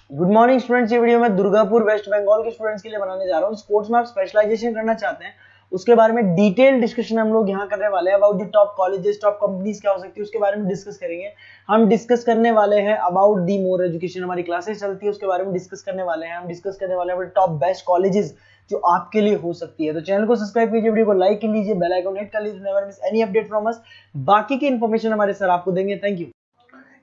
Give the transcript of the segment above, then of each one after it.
Good morning students. ये video मैं Durgapur waste Bengal के स्टूडेंट्स के लिए बनाने जा रहा हूँ। स्पोर्ट्स में आप स्पेशलाइजेशन करना चाहते हैं उसके बारे में डिटेल डिस्कशन हम लोग यहाँ करने वाले हैं। About the top colleges, top companies क्या हो सकती है उसके बारे में डिस्कस करेंगे। हम डिस्कस करने वाले हैं अबाउट दी मोर एजुकेशन, हमारी क्लासेस चलती है उसके बारे में डिस्कस करने वाले हैं। हम डिस्कस करने वाले हैं टॉप बेस्ट कॉलेजेस जो आपके लिए हो सकती है। तो चैनल को सब्सक्राइब कीजिए, वीडियो को लाइक कर लीजिए, बेल आइकन हिट कर लीजिए, never miss any update from us. बाकी की इन्फॉर्मेशन हमारे सर आपको देंगे। Thank you.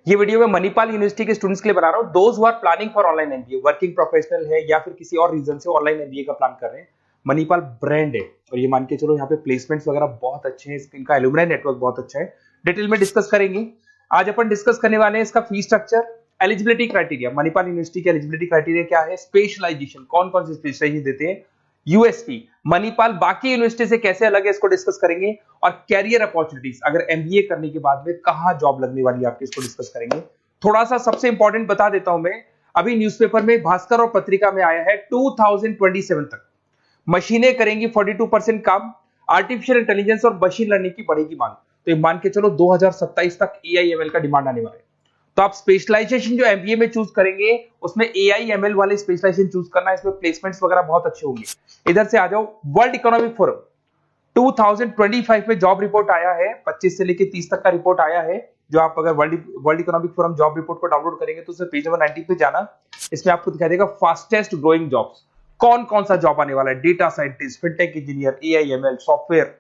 ये वीडियो मैं मणिपाल यूनिवर्सिटी के स्टूडेंट्स के लिए बना रहा हूं। Those who are planning for online MBA, working professional है या फिर किसी और रीजन से ऑनलाइन एमबीए का प्लान कर रहे हैं। मणिपाल ब्रांड है और ये मान के चलो यहाँ पे प्लेसमेंट्स वगैरह बहुत अच्छे हैं, इनका एलुमनाई नेटवर्क बहुत अच्छा है। डिटेल में डिस्कस करेंगे। आज अपन डिस्कस करने वाले हैं इसका fee structure, eligibility criteria, Manipal university के एलिजिबिलिटी क्राइटेरिया क्या है, स्पेशलाइजेशन, कौन कौन से स्पेशलाइजेशन देते हैं, यूएसपी, मणिपाल बाकी यूनिवर्सिटी से कैसे अलग है इसको डिस्कस करेंगे, और कैरियर अपॉर्चुनिटीज, अगर एमबीए करने के बाद में कहां जॉब लगने वाली है आपकी, इसको डिस्कस करेंगे। थोड़ा सा सबसे इंपॉर्टेंट बता देता हूं मैं, अभी न्यूज़पेपर में, भास्कर और पत्रिका में आया है 2027 तक मशीनें करेंगी 42% काम, आर्टिफिशियल इंटेलिजेंस और मशीन लर्निंग की बढ़ेगी मांग। तो ये मान के चलो 2027 तक एआईएमएल का डिमांड आने वाला है। तो आप स्पेशलाइजेशन जो एमबीए में चूज करेंगे उसमें एआईएमएल वाले स्पेशलाइजेशन चूज करना, इसमें प्लेसमेंट्स वगैरह बहुत अच्छे होंगे। इधर से आ जाओ, वर्ल्ड इकोनॉमिक फोरम 2025 में जॉब रिपोर्ट आया है, 25 से लेकर 30 तक का रिपोर्ट आया है। जो आप अगर world economic forum job report को डाउनलोड करेंगे तो उसमें पेज नंबर 19 पे जाना, इसमें आपको दिखाई देगा फास्टेस्ट ग्रोइंग जॉब्स, कौन कौन सा जॉब आने वाला है, data scientist, fintech engineer, AIML, software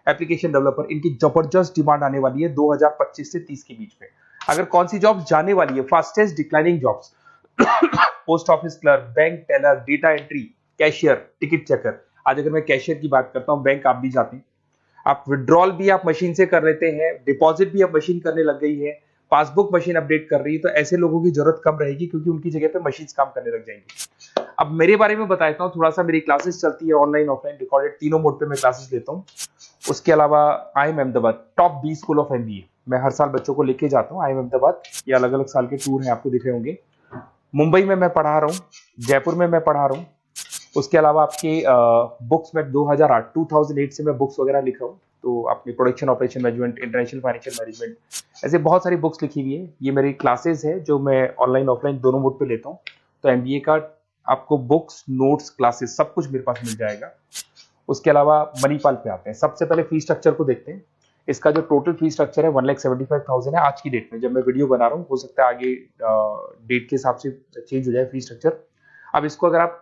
application developer, इनकी जबरदस्त डिमांड आने वाली है 2025 से 30 के बीच में। अगर कौन सी जॉब जाने वाली है, fastest declining jobs, post office clerk, bank teller, data entry, cashier, ticket checker. आज अगर मैं कैशियर की बात करता हूं, बैंक आप भी जाते हैं, आप विड्रॉल भी आप मशीन से कर लेते हैं, डिपॉजिट भी अब मशीन करने लग गई है, पासबुक मशीन अपडेट कर रही है, तो ऐसे लोगों की जरूरत कम रहेगी क्योंकि उनकी जगह पे मशीन काम करने लग जाएंगी। अब मेरे बारे में बताता हूँ थोड़ा सा, मेरी क्लासेस चलती है ऑनलाइन ऑफलाइन रिकॉर्डेड, तीनों मोड पे मैं क्लासेस लेता हूँ। उसके अलावा IIM Ahmedabad top 20 school of MBA, मैं हर साल बच्चों को लेके जाता हूँ IIM अहमदाबाद। ये अलग अलग साल के टूर हैं, आपको दिख रहे होंगे। मुंबई में मैं पढ़ा रहा हूँ, जयपुर में मैं पढ़ा रहा हूँ। उसके अलावा आपके बुक्स में 2008 से मैं बुक्स वगैरह लिख रहा हूँ, तो आपने production operation management, international financial management, ऐसे बहुत सारी बुक्स लिखी हुई है। ये मेरी क्लासेस है जो मैं ऑनलाइन ऑफलाइन दोनों मोड पे लेता हूँ। तो एमबीए का आपको बुक्स, नोट्स, क्लासेस सब कुछ मेरे पास मिल जाएगा। उसके अलावा मणिपाल पे आते हैं। सबसे पहले फी स्ट्रक्चर को देखते हैं। इसका जो टोटल फी स्ट्रक्चर है 1,75,000 है आज की डेट में, जब मैं वीडियो बना रहा हूँ। हो सकता है आगे डेट के हिसाब से चेंज हो जाए फी स्ट्रक्चर। अब इसको अगर आप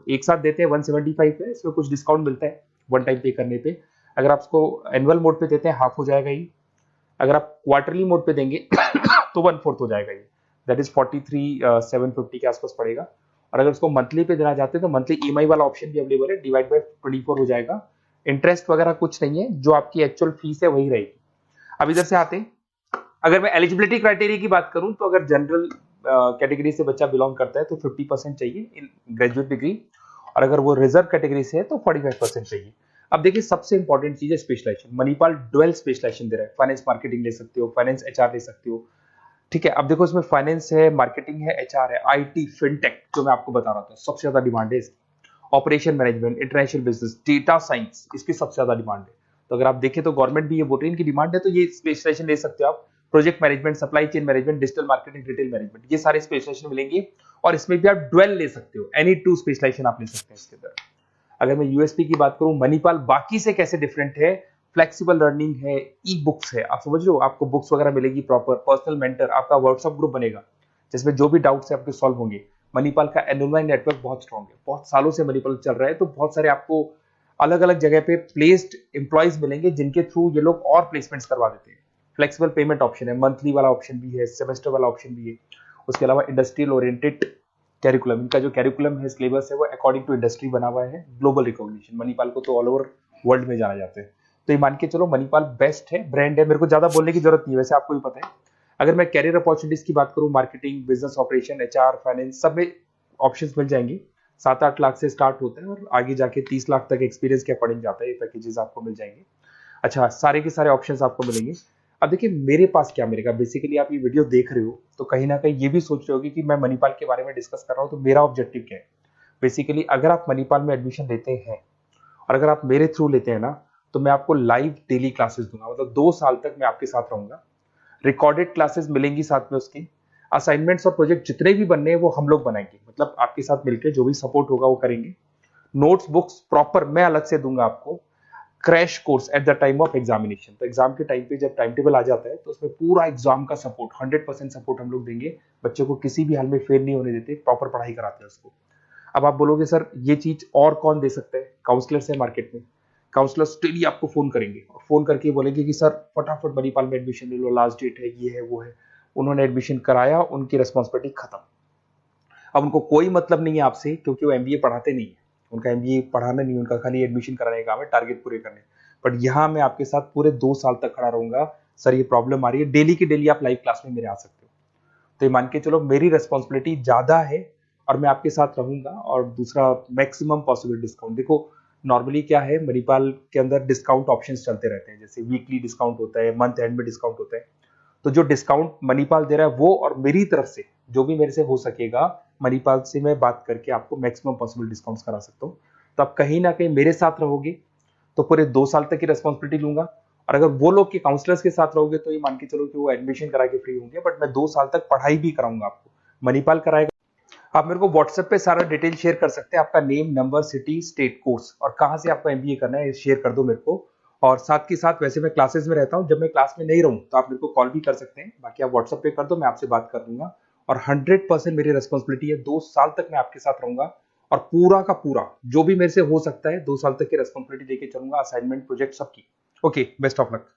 एक साथ देते हैं 175 पे, इसमें कुछ डिस्काउंट मिलता है वन टाइम पे करने पे। अगर आप इसको एनुअल मोड पे देते हैं हाफ हो जाएगा ये। अगर आप क्वार्टरली मोड पे देंगे तो 1/4 हो जाएगा ये, दैट इज 43,750 के आसपास पड़ेगा। और अगर उसको मंथली पे देना चाहते हैं तो मंथली ईएमआई वाला ऑप्शन भी अवेलेबल है, डिवाइड बाय 24 हो जाएगा। इंटरेस्ट वगैरह कुछ नहीं है, जो आपकी एक्चुअल फीस है वही रहेगी। अब इधर से आते हैं, अगर मैं एलिजिबिलिटी क्राइटेरिया की बात करूं तो अगर जनरल कैटेगरी से बच्चा बिलोंग करता है तो 50% चाहिए इन ग्रेजुएट डिग्री, और अगर वो रिजर्व कैटेगरी से है तो 45% चाहिए। अब देखिए, सबसे इंपॉर्टेंट चीज है स्पेशलाइजेशन। मणिपाल डुअल स्पेशलाइजेशन दे रहा है, फाइनेंस मार्केटिंग ले सकते हो, फाइनेंस एचआर ले सकते हो। ठीक है, अब देखो इसमें फाइनेंस है, मार्केटिंग है, एचआर है, आईटी, फिनटेक, जो मैं आपको बता रहा था सबसे ज्यादा डिमांड है इसकी। Operation management, international business, data science, इसकी सबसे ज्यादा डिमांड है। तो अगर आप देखें तो गवर्नमेंट भी ये बोल रही है, इनकी डिमांड है, तो ये स्पेशलाइजेशन ले सकते हो आप। Project management, supply chain management, digital marketing, retail management, ये सारे स्पेशलाइजेशन मिलेंगे। और इसमें भी आप डुअल ले सकते हो, एनी टू स्पेशलाइजेशन आप ले सकते हैं इसके अंदर। अगर मैं यूएसपी की बात करूं, मणिपाल बाकी से कैसे डिफरेंट है, फ्लेक्सिबल लर्निंग है, ई बुक्स है, आप समझ लो, आपको बुक्स वगैरह मिलेगी प्रॉपर, पर्सनल मेंटर, आपका व्हाट्सएप ग्रुप बनेगा जिसमें जो भी डाउट्स है आपके सॉल्व होंगे। मणिपाल का एलुमनाई नेटवर्क बहुत स्ट्रांग है, बहुत सालों से मणिपाल चल रहा है, तो बहुत सारे आपको अलग अलग जगह पे प्लेस्ड एम्प्लॉयज मिलेंगे जिनके थ्रू ये लोग और प्लेसमेंट्स करवा देते हैं। फ्लेक्सिबल पेमेंट ऑप्शन है, मंथली वाला ऑप्शन भी है, सेमेस्टर वाला ऑप्शन भी है। उसके अलावा इंडस्ट्रियल ओरिएंटेड कैरिकुलम, इनका जो कैरिकुलम है, सिलेबस है, वो अकॉर्डिंग टू इंडस्ट्री बना हुआ है। ग्लोबल रिकॉग्निशन, मणिपाल को तो ऑल ओवर वर्ल्ड में जाना जाता है। तो ये मान के चलो मणिपाल बेस्ट है, ब्रांड है, मेरे को ज्यादा बोलने की जरूरत नहीं है, वैसे आपको भी पता है। अगर मैं कैरियर अपॉर्चुनिटीज की बात करूं, marketing, business operation, HR, finance, सब में ऑप्शंस मिल जाएंगे। 7-8 लाख से स्टार्ट होता है और आगे जाके 30 लाख तक एक्सपीरियंस के अकॉर्डिंग जाता है, ये पैकेजेस आपको मिल जाएंगे। अच्छा, सारे के सारे ऑप्शंस आपको मिलेंगे। अब देखिए मेरे पास क्या मिलेगा, बेसिकली आप ये वीडियो देख रहे हो तो कहीं ना कहीं ये भी सोच रहे होगे कि मैं मणिपाल के बारे में डिस्कस कर रहा हूँ, तो मेरा ऑब्जेक्टिव क्या है। बेसिकली अगर आप मणिपाल में एडमिशन लेते हैं और अगर आप मेरे थ्रू लेते हैं ना, तो मैं आपको लाइव डेली क्लासेस दूंगा, मतलब 2 साल तक मैं आपके साथ रहूंगा। रिकॉर्डेड क्लासेस मिलेंगी साथ में उसकी। असाइनमेंट्स और प्रोजेक्ट जितने भी बनने हैं वो हम लोग बनाएंगे, मतलब आपके साथ मिलकर जो भी सपोर्ट होगा वो करेंगे। नोट्स बुक्स प्रॉपर मैं अलग से दूंगा आपको। Crash course at the time of examination, तो एग्जाम के टाइम पे जब टाइम टेबल आ जाता है तो उसमें पूरा एग्जाम का सपोर्ट 100% सपोर्ट हम लोग देंगे। बच्चे को किसी भी हाल में फेल नहीं होने देते, प्रॉपर पढ़ाई कराते हैं उसको। अब आप बोलोगे सर ये चीज और कौन दे सकता है? काउंसलर्स है मार्केट में, काउंसलर्स डेली आपको फोन करेंगे और फोन करके बोलेंगे कि सर फटाफट मणिपाल में एडमिशन ले लो, लास्ट डेट है, ये है वो है। उन्होंने एडमिशन कराया, उनकी रिस्पॉन्सिबिलिटी खत्म। अब उनको कोई मतलब नहीं है आपसे, क्योंकि वो एमबीए पढ़ाते नहीं है, उनका एमबीए पढ़ाना नहीं, उनका खाली एडमिशन कराने का काम है, टारगेट पूरे करने। बट यहाँ मैं आपके साथ पूरे 2 साल तक खड़ा रहूंगा। सर ये प्रॉब्लम आ रही है, डेली की डेली आप लाइव क्लास में मेरे आ सकते हो। तो ये मान के चलो मेरी रेस्पॉन्सिबिलिटी ज्यादा है और मैं आपके साथ रहूंगा। और दूसरा, मैक्सिमम पॉसिबल डिस्काउंट। देखो नॉर्मली क्या है, मणिपाल के अंदर डिस्काउंट ऑप्शंस चलते रहते हैं, जैसे वीकली डिस्काउंट होता है, मंथ एंड में डिस्काउंट होता है। तो जो डिस्काउंट मणिपाल दे रहा है वो, और मेरी तरफ से जो भी मेरे से हो सकेगा, मणिपाल से मैं बात करके आपको मैक्सिमम पॉसिबल डिस्काउंट्स करा सकता हूँ। तो आप कहीं ना कहीं मेरे साथ रहोगे तो पूरे 2 साल तक की रेस्पॉन्सिबिलिटी लूंगा। और अगर वो लोग के काउंसलर्स के साथ रहोगे तो ये मान के चलो कि वो एडमिशन करा के फ्री होंगे, बट मैं 2 साल तक पढ़ाई भी कराऊंगा आपको, मणिपाल कराएगा। आप मेरे को व्हाट्सएप पे सारा डिटेल शेयर कर सकते हैं, आपका name, number, city, state, course और कहाँ से आपको एमबीए करना है शेयर कर दो मेरे को। और साथ के साथ वैसे मैं क्लासेस में रहता हूँ, जब मैं क्लास में नहीं रहूँ तो आप मेरे को कॉल भी कर सकते हैं, बाकी आप व्हाट्सएप पे कर दो, मैं आपसे बात कर दूंगा। और 100% मेरी रेस्पॉन्सिबिलिटी है, 2 साल तक मैं आपके साथ रहूंगा और पूरा का पूरा जो भी मेरे से हो सकता है 2 साल तक की रेस्पॉन्सिबिलिटी लेके चलूंगा, असाइनमेंट, प्रोजेक्ट, सबकी। Okay, best of luck.